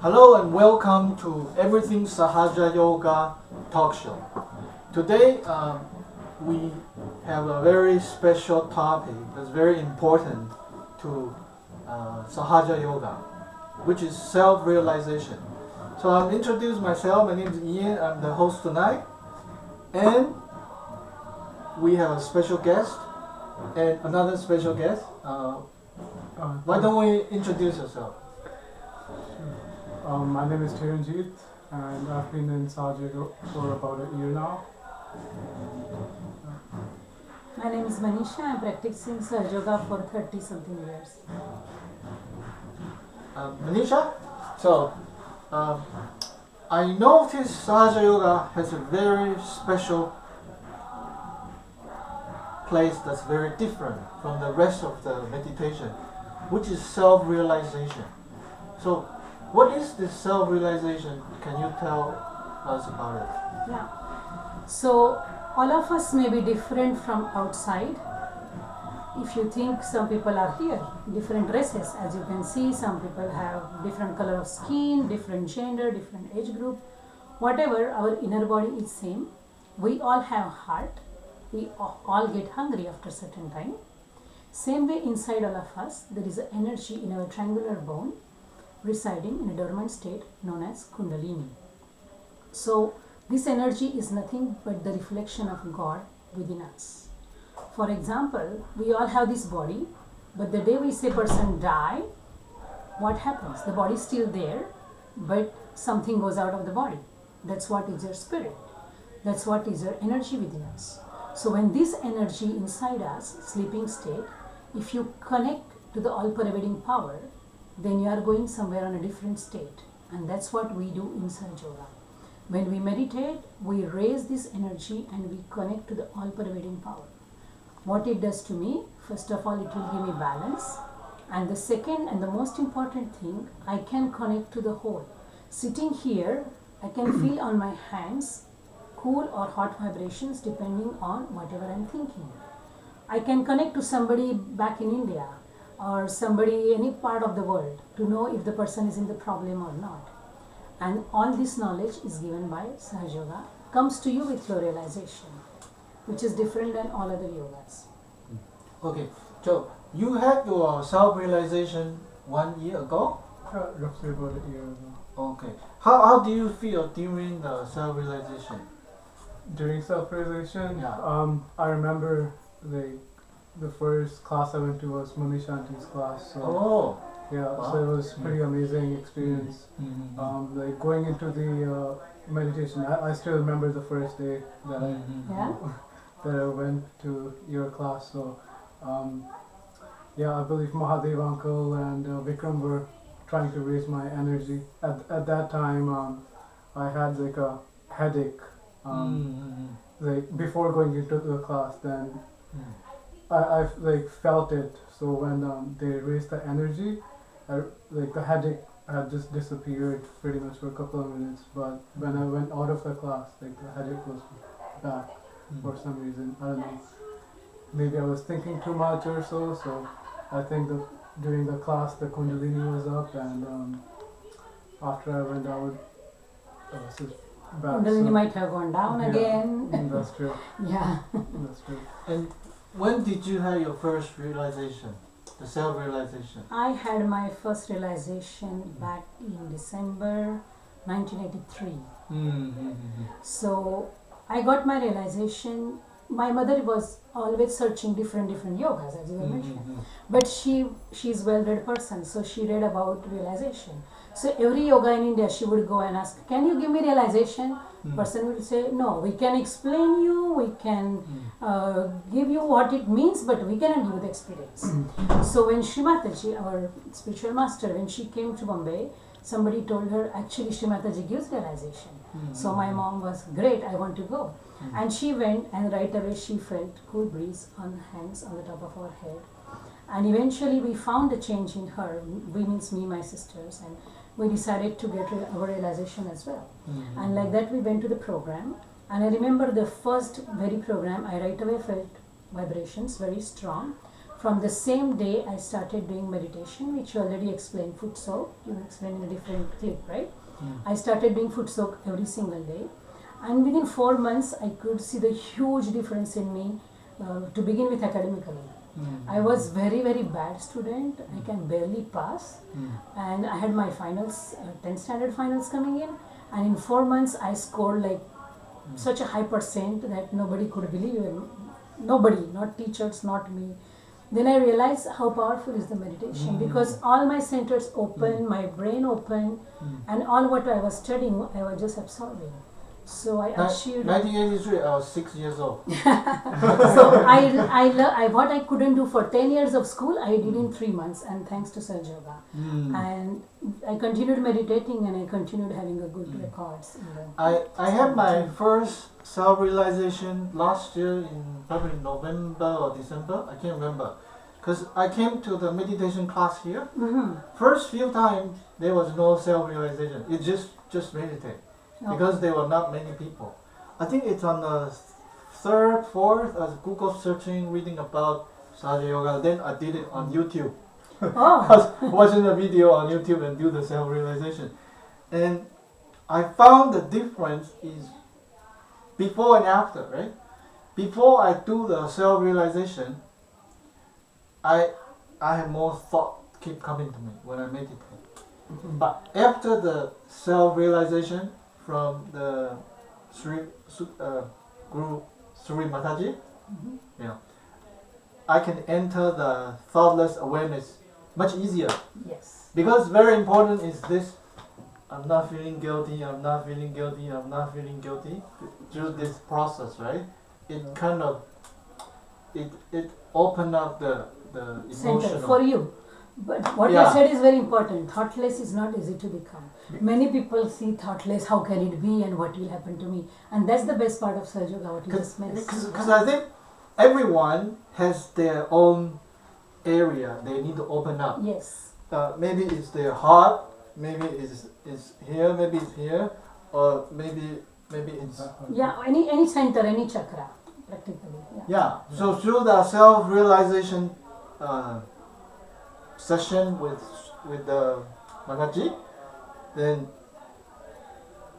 Hello and welcome to Everything Sahaja Yoga Talkshow. Today we have a very special topic that's very important to Sahaja Yoga, which is self-realization. So I'll introduce myself. My name is Ian. I'm the host tonight. And we have a special guest and another special guest. Why don't we introduce yourself? My name is Chiranjeet and I've been in Sahaja Yoga for about a year now. My name is Manisha. I'm practicing Sahaja Yoga for 30 something years. Manisha, so I noticed Sahaja Yoga has a very special place that's very different from the rest of the meditation, which is self-realization. So what is this self-realization? Can you tell us about it? Yeah. So all of us may be different from outside. If you think some people are here, different races, as you can see, some people have different color of skin, different gender, different age group. Whatever, our inner body is same. We all have heart. We all get hungry after certain time. Same way inside all of us, there is an energy in our triangular bone residing in a dormant state known as Kundalini. So this energy is nothing but the reflection of God within us. For example, we all have this body, but the day we say person die, what happens? The body is still there, but something goes out of the body. That's what is your spirit. That's what is your energy within us. So when this energy inside us, sleeping state, if you connect to the all-pervading power, then you are going somewhere on a different state. And that's what we do in Sahaja Yoga. When we meditate, we raise this energy and we connect to the all-pervading power. What it does to me, first of all, it will give me balance. And the second and the most important thing, I can connect to the whole. Sitting here, I can feel on my hands cool or hot vibrations depending on whatever I'm thinking. I can connect to somebody back in India or somebody any part of the world to know if the person is in the problem or not. And all this knowledge is given by Sahaja Yoga, comes to you with your realization, which is different than all other yogas. Okay, so you had your self-realization 1 year ago? Roughly about a year ago. Okay. How do you feel during the self-realization? During self-realization, Yeah. I remember the first class I went to was Manisha Auntie's class. So yeah, Wow. so it was pretty amazing experience. Mm-hmm. Like going into the meditation, I still remember the first day that Yeah? that I went to your class. So yeah, I believe Mahadev uncle and Vikram were trying to raise my energy. At that time, I had like a headache. Like before going into the class, then I like felt it. So when they raised the energy, like the headache had just disappeared pretty much for a couple of minutes. But when I went out of the class, like the headache was back for some reason. I don't know. Maybe I was thinking too much or so. So I think that during the class the Kundalini was up, and after I went out, it's just back. Kundalini might have gone down again. That's true. Yeah. That's true. And when did you have your first realization, the self-realization? I had my first realization back in December 1983. So I got my realization. My mother was always searching different yogas, as you mentioned. But she's well-read person, so she read about realization. So every yoga in India, she would go and ask, "Can you give me realization?" Person will say, "No, we can explain you, we can give you what it means, but we cannot give you the experience." So when Shri Mataji, our spiritual master, when she came to Bombay, somebody told her, actually Shri Mataji gives realization. So my mom was, great, I want to go. And she went, and right away she felt cool breeze on her hands, on the top of her head. And eventually we found a change in her. We means me, my sisters, and we decided to get our realization as well. And like that we went to the program. And I remember the first very program, I right away felt vibrations very strong. From the same day, I started doing meditation, which you already explained, foot soak. You explained in a different clip, right? I started doing foot soak every single day. And within 4 months, I could see the huge difference in me, to begin with academically. I was very, very bad student. I can barely pass. And I had my finals, 10th standard finals coming in. And in 4 months, I scored like such a high percent that nobody could believe it. Nobody, not teachers, not me. Then I realized how powerful is the meditation, because all my centers open, my brain open, and all what I was studying, I was just absorbing. So I achieved. 1983, I was 6 years old. So what I couldn't do for 10 years of school, I did in 3 months, and thanks to Sahaja Yoga. And I continued meditating, and I continued having a good records. I had my first self-realization last year in probably November or December. I can't remember, because I came to the meditation class here. First few times there was no self-realization. It just meditate. Because there were not many people. I think it's on the third, fourth, as Google searching, reading about Sahaja Yoga. Then I did it on YouTube. I was watching a video on YouTube and do the self-realization. And I found the difference is before and after, right? Before I do the self-realization, I have more thought keep coming to me when I meditate. But after the self-realization, from the Guru Sri Mataji, I can enter the thoughtless awareness much easier. Yes. Because very important is this: I'm not feeling guilty. I'm not feeling guilty. I'm not feeling guilty. Through this process, right? It kind of it opened up the emotional center for you. But what you said is very important. Thoughtless is not easy to become. Many people see thoughtless, how can it be and what will happen to me? And that's the best part of Sahaja Yoga, what you just mentioned. Because I think everyone has their own area they need to open up. Yes. Maybe it's their heart, maybe it's here, maybe it's here, or maybe it's... Yeah, any center, any chakra, practically. Yeah. So through the self-realization session with the Mataji, then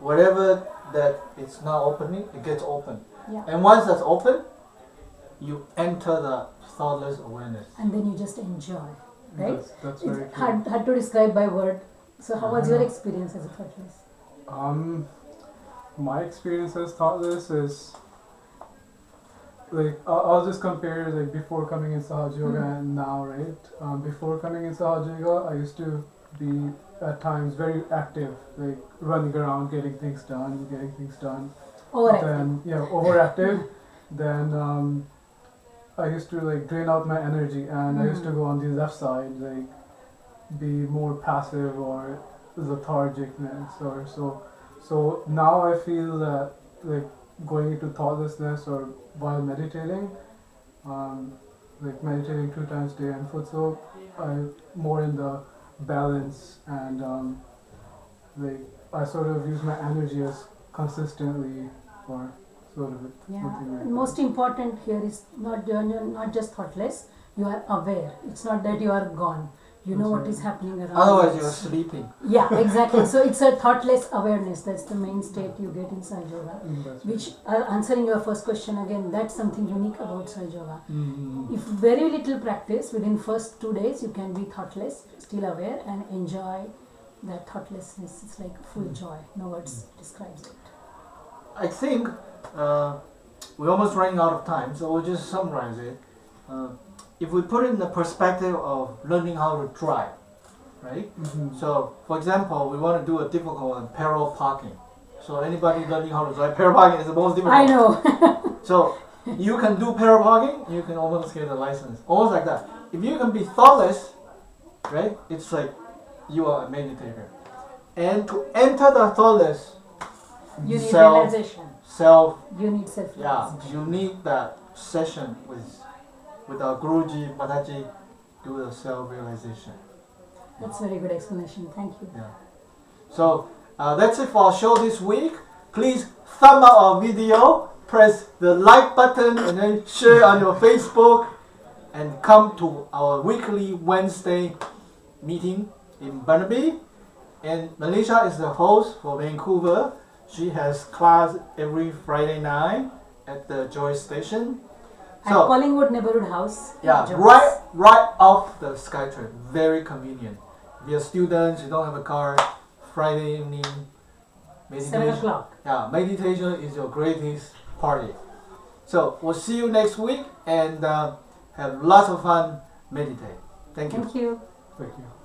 whatever that it's not opening, it gets open. Yeah. And once that's open, you enter the thoughtless awareness. And then you just enjoy, right? That's very it's cool. hard to describe by word. So how was your experience as a thoughtless? My experience as thoughtless is like I'll just compare like before coming in Sahaja Yoga and now, right? Before coming in Sahaja Yoga, I used to be at times very active, like running around, getting things done. Overactive. Then overactive. Then I used to like drain out my energy, and I used to go on the left side, like be more passive or lethargicness or so. So now I feel that like going into thoughtlessness or while meditating, like meditating 2 times a day and foot soak, I'm more in the balance, and like I sort of use my energy as consistently for sort of something like Most important here is not just thoughtless, you are aware. It's not that you are gone. You know what is happening around. Otherwise you are sleeping. Yeah, exactly. So it's a thoughtless awareness. That's the main state you get in Sahaja Yoga. Which, answering your first question again, that's something unique about Sahaja Yoga. If very little practice, within first 2 days, you can be thoughtless, still aware, and enjoy that thoughtlessness. It's like full joy. No words describes it. I think we're almost running out of time, so we'll just summarize it. If we put it in the perspective of learning how to drive, right? So, for example, we want to do a difficult one, parallel parking. So anybody learning how to drive, parallel parking is the most difficult. I know. So you can do parallel parking, you can almost get a license, almost like that. If you can be thoughtless, right? It's like you are a meditator, and to enter the thoughtless, you need realization. You need self-realization. Yeah, you need that session with our Guruji, Mataji, do the self-realization. That's a very good explanation. Thank you. Yeah. So that's it for our show this week. Please thumb up our video, press the like button, and then share on your Facebook. and come to our weekly Wednesday meeting in Burnaby. And Malaysia is the host for Vancouver. She has class every Friday night at the Joy Station. At Collingwood Neighborhood House. Yeah, Joyce. right off the SkyTrain. Very convenient. If you're students, you don't have a car, Friday evening, 7 meditation. o'clock. Yeah, meditation is your greatest party. So we'll see you next week and have lots of fun meditate. Thank you. Thank you. Thank you.